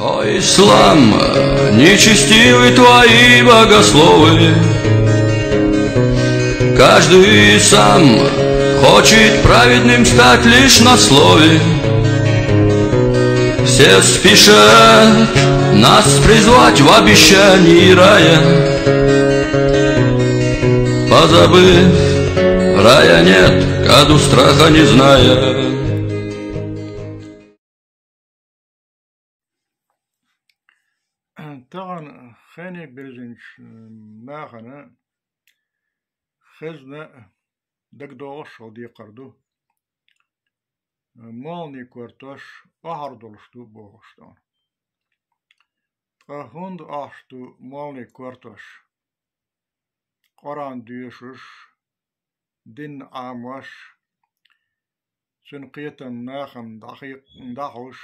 О, ислам, нечестивы твои богословы, каждый сам хочет праведным стать лишь на слове. Все спешат нас призвать в обещании рая, позабыв, рая нет, каду страха не зная. طبعا خانق برزنش ناخنا خزنا دك دوش ودي قردو مالني كورتوش أهردولشتو بوغشتان هند أشتو مالني كورتوش قران ديشش دين عاموش سنقيتا ناخن دقيق ندحوش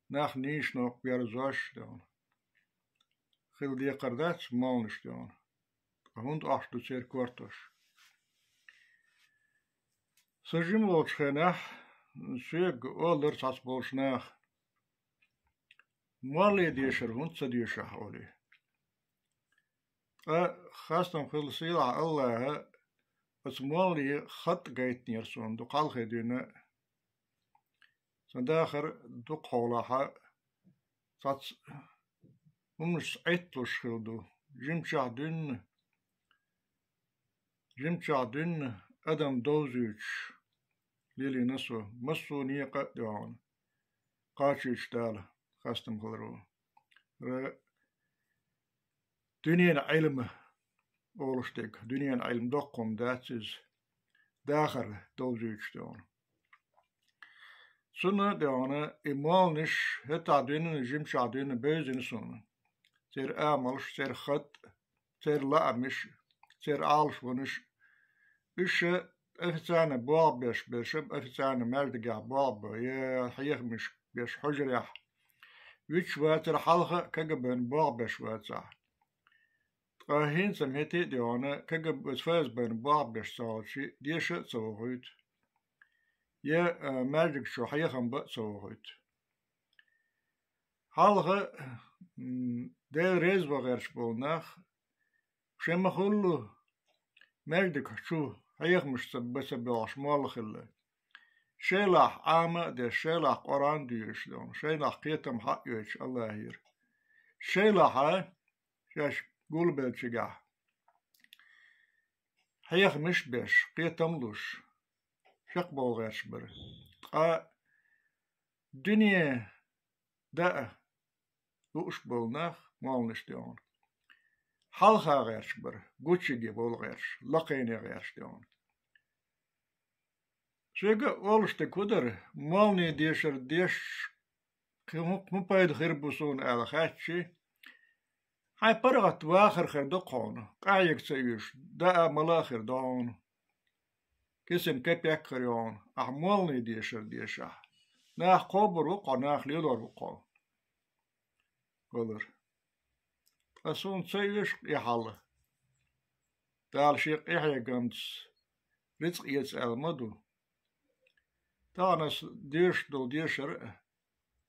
ناخ نيش نوك بيرزوش دون خيل دي قردات مالنش دون هند أشتو سير كورتوش سجم والشخناح سيق أولر تاس بولشناخ مالي ديشر هند سديشة حولي خاصة في السيلة الله بس مالي خط جايت نيرسون دو قال خدينا سنداخر دو قولها تاس مش عيتلوش خلدو جمشع دين أدم دوزيش ليلي نسو مسو نيقا دعون قاشيش داله خاستم خلرو دنيا علم أولشتك دنيا علم دقم داتز داخل دوزيش دعون سنة دعون إمالنش هتا دين جمشع دين بيزن سنة سير آملش سير خط سير لأمش سير آلش ونش إيش أفتانا بواب بيش أفتانا مردقع بواب يا حيخ مش بيش حجريح ويش واتر حلقة كجبن بواب بيش واتر هين سميتي ديانا كجب اسفاز بين بواب بيش سالشي ديش سوهيت يا مردق شو حيخم بق سوهيت حلقة دير ريز وغيرش بولناخ شما خلو مردق شو هيك مش بس بلاش مال خله شيلح عامة ده شيلح قرآن ديش دون شيلح قيتم حق يش الله يهير شيلح هاي شاش قول بلشجع هيك مش بيش قيتم لوش شق بولغاش بر دنيا ده لوش بولناخ مال نشتيون حلقة غيرش بر قوتشيجي بول غيرش لقيني غيرش ديون شيغا اولشت كودر مالني ديشر ديش كم بايد خربوسون على خاتشي هاي برغت واخر خردقون قايق سيوش دا ملاخر دون كسم كيب يكريون مالني ديشر ديشا ناخ قبر وقع ناخ ليلور وقع قدر أسون سيش يحله تعال شيق إحيا جمس رزق يسأل مدو تانس ديش دو ديشر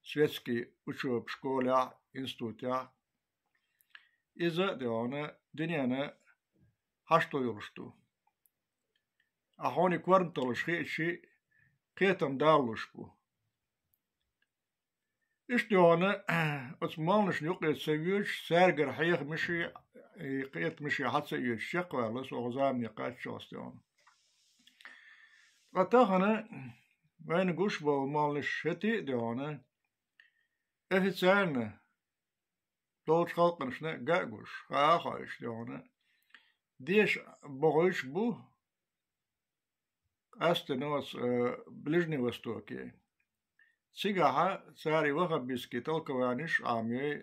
سويتسكي وشوب شكولا إنستوتيا إذا ديانا دنيانا هشتو يلشتو أحوني كورنتل شي قيتم دالوش بو إيش ديانا أتمالنش نيوقي تسويش سارقر حيخ مشي قيت مشي حتى يشيق ولا سو غزام نقاش شاس ديانا قطعنا وين قوش بالمالنش هتي ديانا إفتسانا دوش خلقنش نقاقوش خاخاش ديانا ديش بغيش بو أستنوس بلجني وستوكي سيجاها ساري وخبيسكي تلقوانيش عامي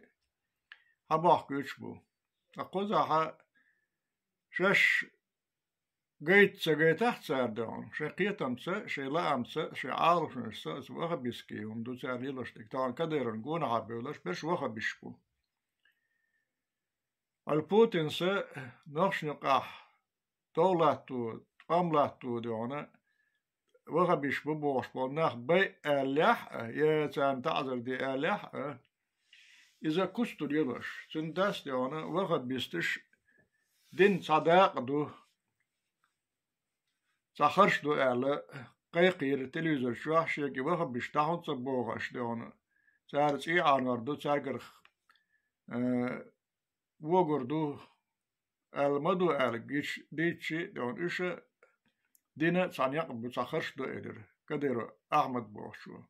هباح كيشبو أقوزها شش جيت تحت سار دون شي قيتم سا شي لام سا شي عارف نسا وخبيسكي هم دو ساري لشتك طبعا كدير نقول عبيولش بش وخبيشبو البوتين سا نخش نقاح دولاتو قملاتو دونا وغبيش ببوش بوناخ بي ألح يا تان تعذر دي ألح إذا كستو يبش سنداس ديونا وغا بيستش دين صداق دو سخرش دو أعلى قيقير تلفزيون شوح شيكي وغا بيشتاحون صبوغش ديونا سارس إي عنور دو سارقرخ وغر دو المدو ألقيش ديتشي ديون إيش دينا صانيق بسخرش دو إدر كدير أحمد بوشو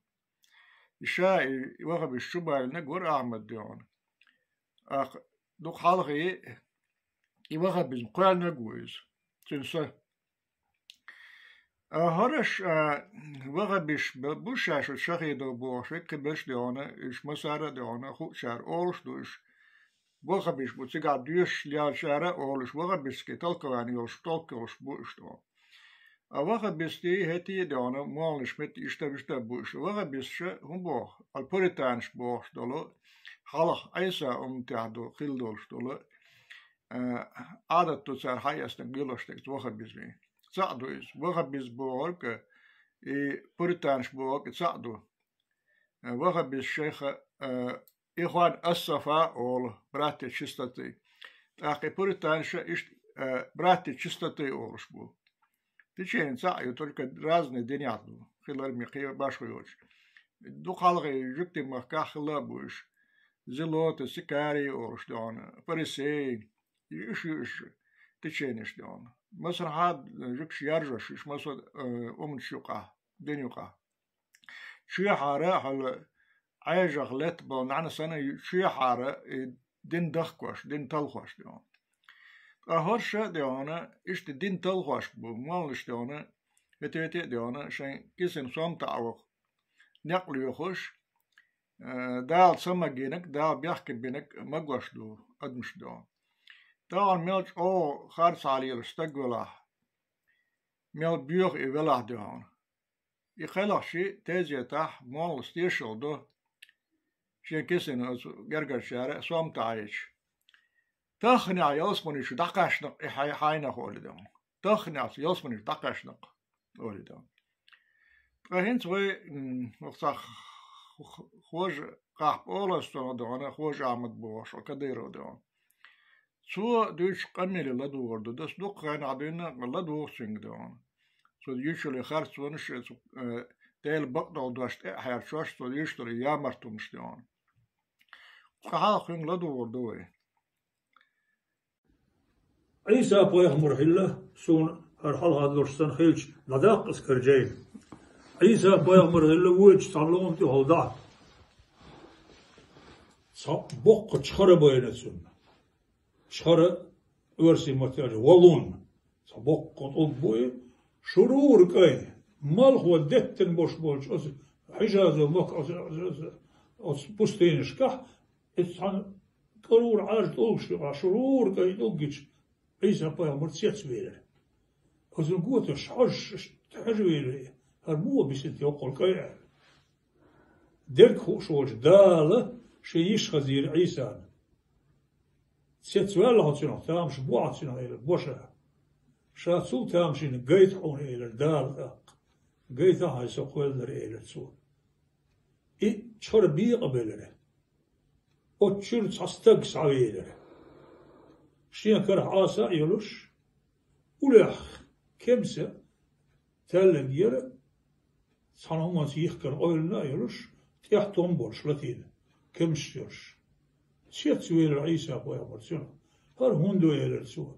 إشاء وغا بيشتبه نقور أحمد ديون دوك حالغي إيوغا بيزمقال نقويز تنسى هرش وغا بيش بوشاش الشخي دو بوشك كبش ديونا إش مسارة ديونا خو شار أولش دوش وغا بيش بوتسيقا ديوش ليال شارة أولش وغا بيسكي تلقواني يولش تلقوش بوش دون وغا بيستي هتي ديونا مولش مت إشتا بوش وغا بيش هم بوخ البوريتانش بوش دولو حالخ أيسا تعدو خيل دولش دولو عادت تسار حياستن جلوشتك وغا بيزمي صعدو إز وغا بيز بوغك بوريتانش بوغك صعدو وغا بيز شيخ إخوان الصفا أول براتي تشستتي أخي بوريتانش إشت براتي تشستتي أولش بو تيجين صعيو تلك رازني دنياتو خلال ميقيا باشو يوش دو خالغي جبتي مخكا خلابوش زلوت سكاري أولش دون فريسي إيش تيجينش دون مثلا هاد جكش يرجش إيش مثلا أمن شوقة دنيوقة شو حارة هل عايش غلط بنعنا سنة شو حارة دين دخكوش دين تلخوش دون هرش ديونا إيش دين تلخوش بمالش ديونا هتيتي ديونا شين كيسن صوم تعوق نقل يخش دال سما جينك دال بيحكي بينك مقوش دو أدمش دون دال ميلج أو خارج عليه استقبله ميل بيوخ إيوله دون يخلق شيء تيجي تح مال استيشل دو شين كيسن جرجر شارع صوم تعيش تخنع يوسمني دقاشنق حينا هولي دون تخنع يوسمني دقاشنق هولي دون فهين سوي وقت خوش قاح أولستون دون خوش عمد بوش وكديرو دون سو دوش قميل لدور دو دس دو قان عدينا لدور سنگ دون سو يشلي خارج ونش تيل بقدر دوشت حير شوش سو يشتري يامرتمش دون قاها خين لدور دوي عيسى بويغمر هلا سون هرحلها دورستان خيلش لداق اسكرجين عيسى بويغمر هلا ويج تعلوم تي هولدا بوق تشخر بوينتسون شخر ورسي متاج والون بوق قطب بوي شرور كاي مال هو دتن بوش بوش حجاز ومك أس بستينش كح إتحن كرور عارض أوش شرور كاي دوجش عيسى بويغمر تسيت ويله أزن قوة شحج تحجويله هرمو بيسنت يقول كاي درك خوشوش دالة شيش خزير عيسى سيتسوال هاتشنا تامش بوعتشنا إلى بوشة شاتسو تامشين قيت حون إلى الدال قيت هاي سقوال در إلى تسو إي تشر بي قبلره أو تشر تستق سعويلره شين كره عاسا يلوش ولح كمسة تلق يرى صنعوا سيخكر أولنا يلوش تيحتهم برش لتين كمش يرش شيت سويل عيسى أبويا برسنا هر هندو إلى سوا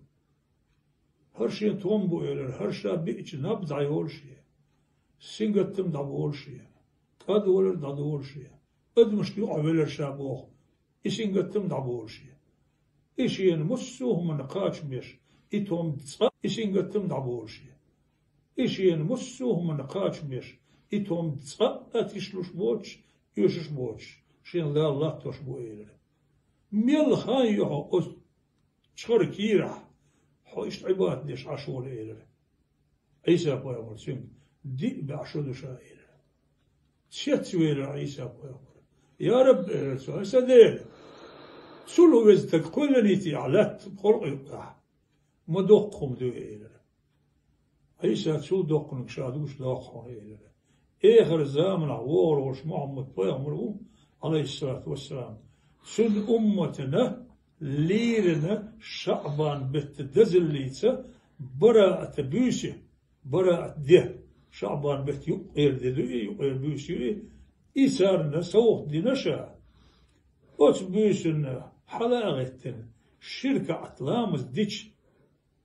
هر شيء تومبو إلى هر شيء بيج نبض عيول شيء سينجتم دبول شيء كاد ولر دبول شيء أدمش يقع ولر شابوه إسينجتم دبول شيء إشين مسوه من قاش مش إتوم تصا إسينجتم دبول شيء إشين مسوه من قاش مش إتوم تصا أتيشلوش بوش يوشش بوش شين لا الله تشبو إلى ميل خان يحو شخر كيرح حوشت عباد ديش عشول إلى عيسى أبويا مرسين دي بعشود شائل شيت سويل عيسى أبويا يا رب سديل سلو وزتك كل نيتي علت بخلق ما دقهم دو إلى عيسى سو دقنك شادوش دقهم إلى آخر الزمن عوار وش محمد بيغمرو عليه الصلاة والسلام سن أمتنا ليرنا شعبان بتدزليتsa براءة بيسي براءة ده شعبان بت يقير دلوي يقير بيسي إسارنا سوق دي نشا أوت بيسنا حلاغتنا شركة أطلامز ديش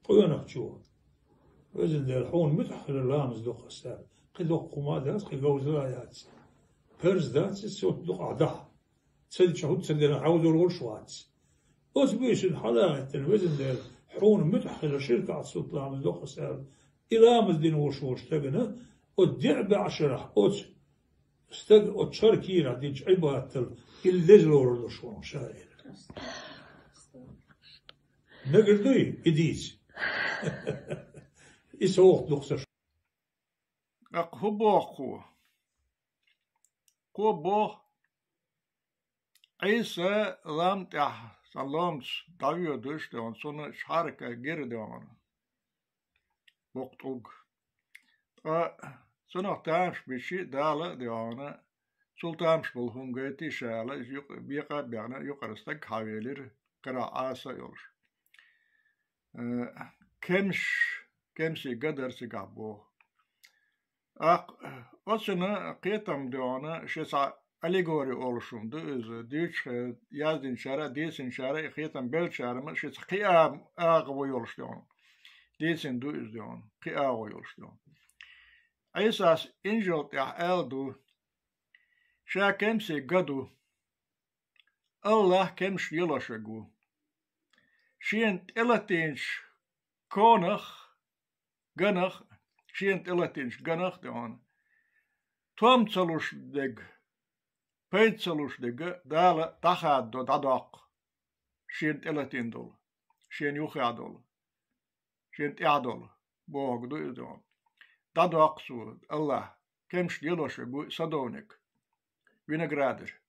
قيونك شو وزن ده الحون متحل لامز دوق استاذ قدوق قمادات قدوق زرايات فرز دات سوت دوق عدح تسد شهود سدنا عاودوا الورشوات أوت بيسن حلاغتنا وزن ده حون متحل شركة أصوت لامز دوق استاذ إلى مزدين وش تجنا ودعب عشرة أوت استج أوت شركيرة ديج عبادة اللجلور لشون شايل نقدي إديس إسوق دخسر أقهبو قو عيسى لام تح سلامت داويو دوش دون سنة شاركة غير دون وقتوق سنة تامش بشي دالة دون سلطانش بالهم غيتي شالة بيقى بيانا يقرستك حوالير قراءة يولش كمشي قدر سيقابو أصلا قيتم دون شسع أليغوري أولشون دوز ديش يازدين شارع ديسين شارع قيتم بيل شارع ما شسع قيام آغو يولش دون ديسين دوز دون قياغو يولش دون أيساس إنجل تحالدو شا كمسي قدو الله كمش يلاشقو شين إلاتينش كونخ غنخ شين إلاتينش غنخ دون توم تسلوش دق بيت تسلوش دق دالا تخاد دو داداق شين إلاتين دول شين يوخي دول شين تعدول بوغ دو دون داداق سو الله كمش يلاشقو صدونك وينغرادر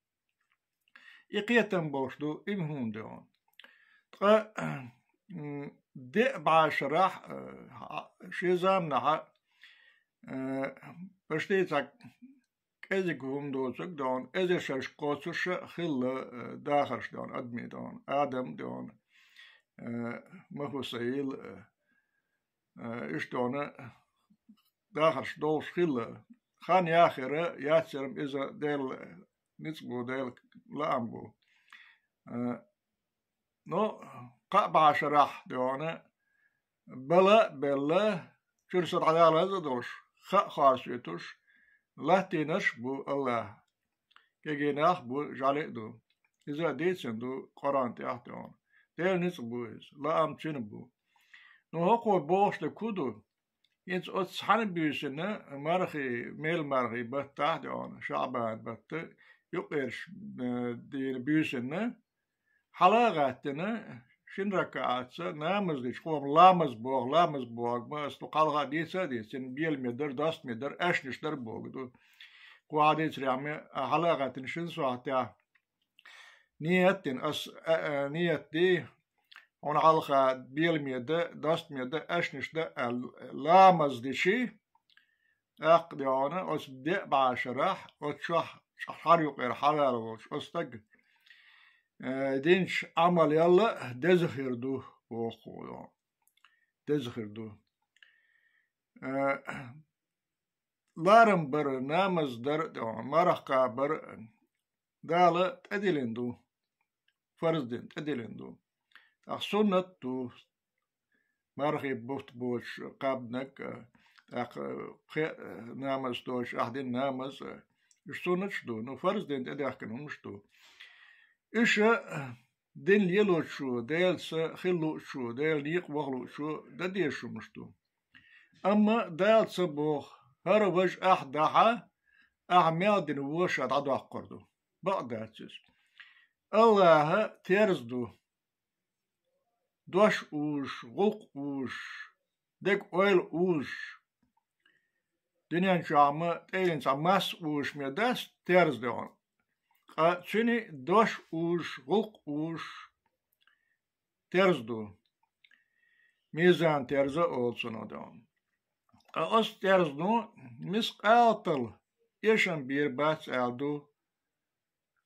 يقيتم بوشدو إمهون دون دي بعشرح شيزام نها بشتيتك ازيك هم دوزك دون ازيشش قوسش خل داخرش دون ادمي دون آدم دون مهوسيل اش دون داخرش دوش خل خان ياخر ياتسرم إذا ديل نسبو ديل لامبو نو قابع شرح ديونا بلا شرسة عدالة زدوش خاصيتوش لا تينش بو الله كيجيناخ بو جالي دو إذا ديتسن دو قران تيحتون ديل نسبو لا أمتين بو نو هقو بوش لكودو ينس أتصحن بيسنا مرخي ميل مرخي بتاح ديونا شعبان بت يقرش دير بيسنا حلاغاتنا شن ركعاتسا نامز ديش قوم لامز بوغ ما استقالها ديسا ديسن بيل مدر داست مدر اشنش در بوغ دو قواديت ريامي حلاغاتن شن سواعتا نيتن نيت دي on alga bielmede dastmede اشنشده لامز ديشي اقديانا اس دي بعشرح وتشح شحر يقير حلال وش استق دينش عمل يلا دزخردو وخو دزخردو لارم بر نامز در مرقا بر دال تدلندو فرزدين تدلندو سنة تو مرخي بوت بوش قابنك نامز دوش أحدين نامز إش سنة شدو نو فرز دين تداخكن مشتو إش دين يلو شو ديل خلو شو ديل يق وغلو شو دا ديشو مشتو أما ديل سبوخ هروج أحداها أعمال دين وش أدعو أقردو بقداتس الله تيرزدو دوش اوش غلق اوش دك اويل اوش دنيان شامه تيلين ساماس اوش ميداس تيرز دون تشيني دوش اوش غلق اوش تيرز دو ميزان تيرزا اولسون دون اس تيرز دو مس قاتل يشن بير بات الدو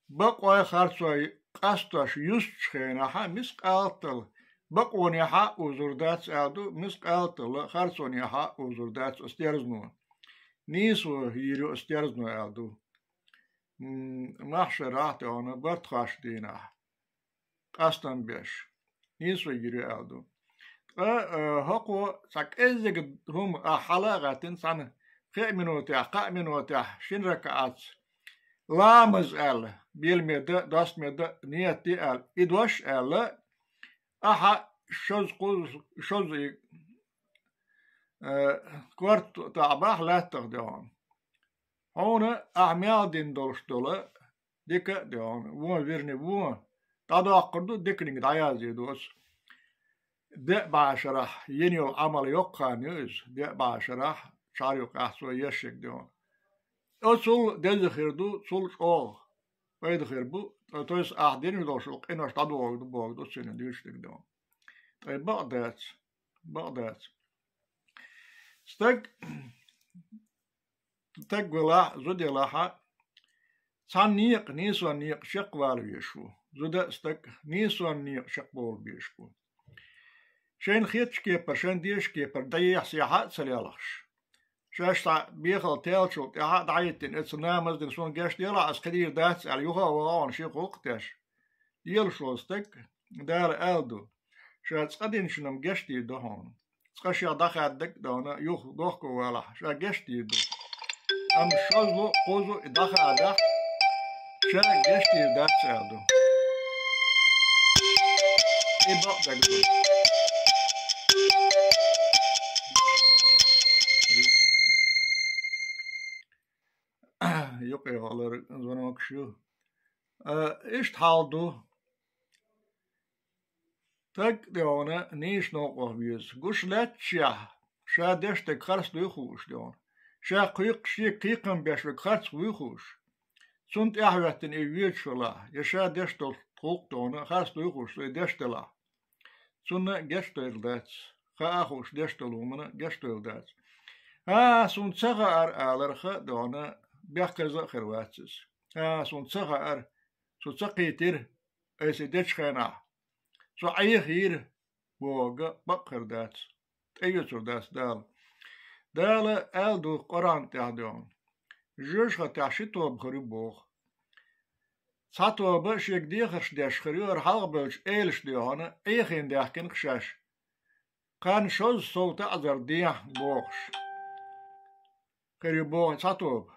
بقوي خارصوي قاستوش يسخينها مسقالتل بقونيها وزردات أدو مسقالتل خرصونيها وزردات استيرزنو نيسو هيرو استيرزنو أدو محشرات أنا برتخاش دينا قاستن بيش نيسو هيرو أدو هقو ساك إزيك هم حلقة سنة قا منوتيح شن ركعات لامز ال بيل ميدا داست ميدا نيتي ال إدوش ال أها شوز كورت تعباه لا تخدعون هنا أعمال دين دولشتولا ديك ديون وون فيرني وون تادو أقردو ديكنيك دايازي دوس دي باشرح ينيو العمل يوقع نيوز دي باشرح شاريوك أحسو يشيك ديون أصول دي خيردو صول شوغ ويد خيربو تويس أحدين يدوشوك إنوش تادو بوغدو سيني ديوشتك ديون طيب بغداد ستك ولا زودي لاحا سان نيق نيسوان نيق شقوال بيشو زودا ستك نيسوان نيق شقوال بيشو شين خيتش كيبر شين ديش كيبر دايح سياحات سليالخش شاشتا بيخل تيلشو تيحا دايتين اتسنامز دين سون جاش ديلا اسكدير داتس على يوها وغان شيخ وقتش يلشو ستك دار ألدو شاش قدين شنم جاشتي دهون سقاشي داخل دك دهونا يوخ دوخكو ولا شا جاشتي دو أم شازلو قوزو داخل داخ شا جاشتي داتس ألدو إباق دك دو يقي غالر زنوك شو إيش تحالدو تك ديونا نيش نوقه بيز قوش لاتشيا شا دشتك خرس ويخوش ديون شا قيق شي قيقن بيشوك خرس ويخوش سنت احواتن ايويت شلا يشا دشتل طوق دونا خرس ويخوش دشتلا سنة جشتل داتس خا اخوش دشتلو منا جشتل داتس سنت سغا آلر خا دونا بيحكزا خرواتس سنت سغا سنت سقيتر ايسي دش خينا سو أي خير بوغا بقر دات أيوتر دات دال ألدو قرآن تهدون جوش خطاشتو بخري بوغ ساتو باش يك ديخش داش خريور حلق بلش إيلش ديهانا إيخين داحكين خشاش كان شوز صوت أزر ديح بوغش خري بوغ ساتو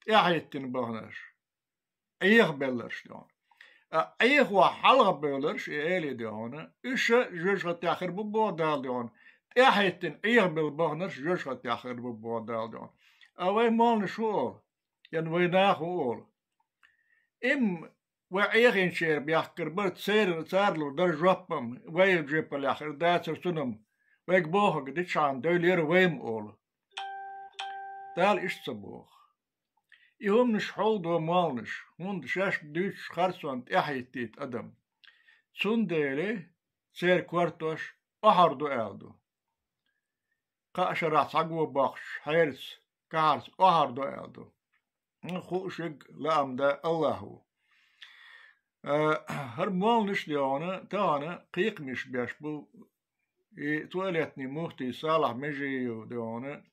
إيحيتين بوغنش إيخ بلرش ديهان أيه وحلقة بيولرش إيلي ديهانا إيش جوش خطاخر ببوغ دال ديهان إيحيتين إيه بالبوغنش جوش خطاخر ببوغ دال ديهان أوي مالن شوول ين ويناخ وول وإيخين شير بيحكر برد سارلو در جوبم ويل جيب الآخر داتر سنم ويك بوغ قديتشان دولير ويم أول دال إيش تبوغ يهم نشحول دو مالنش هون شاش دوش خرسوان إحيتيت أدم سون ديلي سير كورتوش أحر دو ألدو قاشرات عقو باخش حيرس كارس أحر دو ألدو خوشق لام دا الله هر مالنش ديانا تانا قيق مش بيشبو تواليتني موختي صالح مجيو ديانا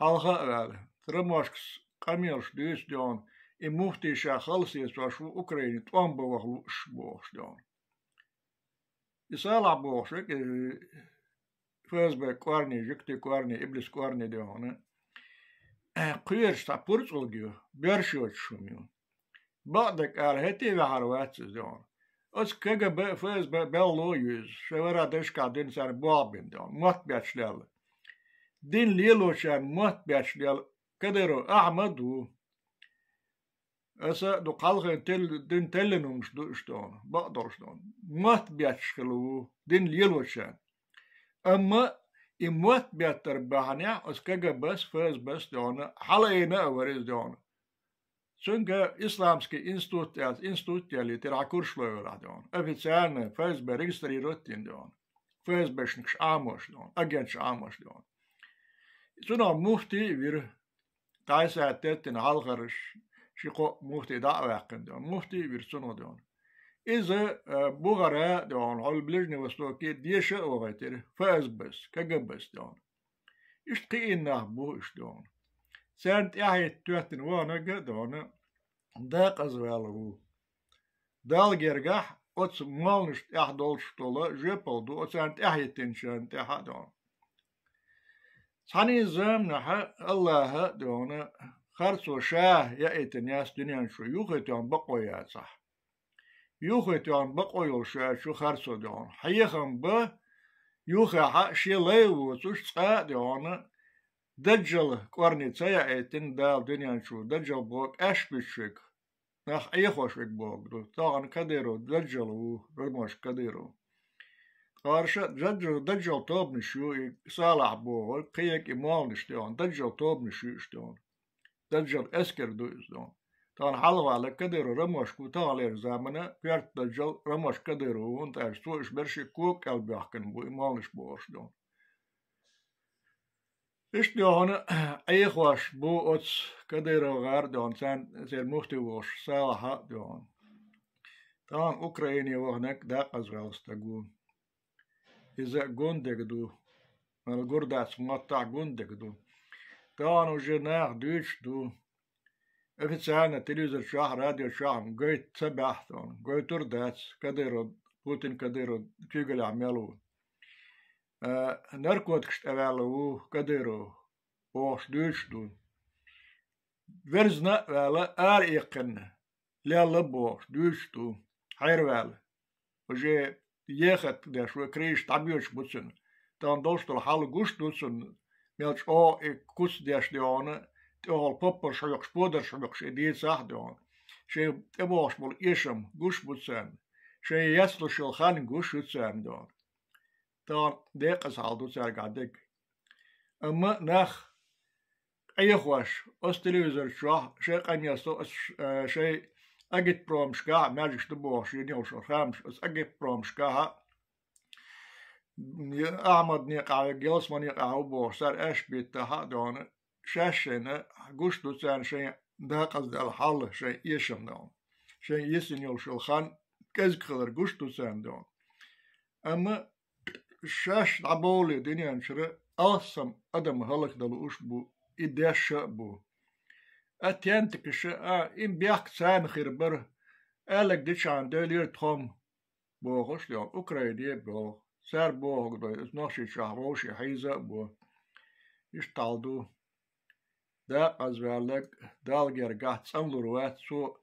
حلقة أغال ترموشكس قميرش ديس ديان موختي شا خلصيس وشو أوكراني توان بوغلوش بوغش ديان يصالح بوغشك فازبا كوارني جكتي كوارني إبليس كوارني ديانا قيرش تا بورتولجيو بيرشوت شوميو بعدك هتي بحروات ديان أس كجا فازبا بلو يوز شوارا دشكا دين سان بوابين ديان موت بيتشلال دين ليلو شان موت بيتشلال كدرو أحمدو أسا دو قلقين دين تلنو مش دوشتون بقدرشتون موت بيتشخلو دين ليلوشان أما إموت بيتربحنيا أسكاقا بس فاز بس دونا حلقينا أوريز دونا سنجا إسلامسكي إنستوت يالي ترع كورشلو يورا دونا أفيتسالنا فاز بريجستري روتين دونا فاز بشنكش آموش دونا أجنش آموش دونا سنة مفتي وير تايسا تتن حلقرش شيقو مفتي دعوة يقن دون مفتي بيرسونو دون إذا بغرا دون على بلجنة وستوكي ديشة وغيتر فاز بس كجبس دون إشتقي إنه بو إش دون سانت إحيت تواتن وانا دون داق أزوالو دال جرجح أتس مالنشت أحدول شطولة جيبودو أتسانت إحيتين شانت أحدون ساني زم نحا الله دون خرصو شاه يأتن ياس دنيان شو يوخيتون بقويات صح يوخيتون بقويول شو خرصو دون حيخم به يوخي حق شي ليو وتوش تقا دون دجل قرنيتsa يأتن دال دنيان شو دجل بوك أش بشك نخ أيخوش بك بوك دو طاقن كديرو دجلو رموش كديرو قارشة دجل طوب نشو صالح بوغل قيك إمال نشتون دجل طوب نشو اشتون دجل اسكر دو اشتون طان حلوة على كديرو رموش كو طالير زامنة بيارت دجل رموش كديرو وانت اشتو اش برشي كوك البيحكن بو إمال نش بو اشتون اشتون ايخوش بو اتس كديرو غار دون سان سير مختي وش صالحة دون طان اوكرايني وهناك داقز غالستاقون إذا جندك دو الجردات مقطع جندك دو كانوا جناح دوش دو افتسانا تلفزيون شهر راديو شهر قيت سبعتون قيت تردات كديرو بوتين كديرو كيقل عملو نركوتكشت أبالو كديرو بوش دوش دو ورزنا والا آر إيقن لا بوش دوش دو حير والا وجي يخت ده شو كريش تعبيرش بوتسن تان دوست الحال جوش دوتسن ميلش كوس ديش ديونه تقول بابر شو سبودر شو دي صح ديون شيء تبوش بول إيشم جوش بوتسن شيء يسلو شو خان جوش بوتسن ديون تان ديق أسحال دوتسر قادك أما نخ أي خوش أستليزر شو شيء قام يسلو شيء أجد برومشكا ماجش تبوش ينيوش خامش أس أجد برومشكا أحمد نيقع جلس من يقع بوش صار أش بيتها دون شاشنا جوش دوتسان شيء ده قصد الحل شيء يشم دون شيء يسنيول شلخان كذا خضر جوش دوتسان دون أما شاش عبولي دنيا نشرة أصم أدم هلك دلوش بو إداش بو أتيانتك الشيء إن بيحك سان خربر قالك ديش عن دولير تخم بوغش ليون أوكراينية بوغ سار بوغ دو إسنوشي شهروشي حيزة بو يشتالدو دا قزوالك دال جرقات سنلروات سو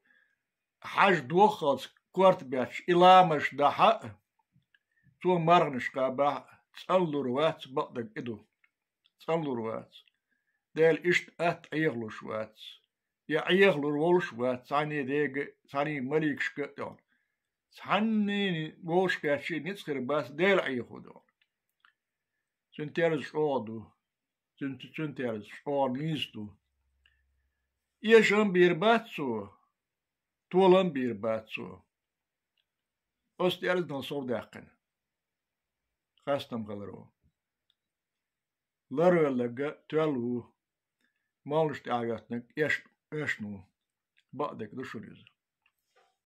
حاج دوخلص كورت بيتش إلامش دا حق سو مرنش قابا سنلروات بقدك إدو سنلروات دال إشت أيغلوش وات يعيغلو الولش وات ثاني ديج ثاني مليك شكتون ثاني وولش كاتشي نتسخر باس ديل عيغو دون سنتيرز شودو سنتيرز شو نيستو يشم بيرباتسو طولن بيرباتسو أستيرز نصور داقن خاستم غلرو لارو لغا تولو مالش تعياتنك إيش نو بعدك دو شو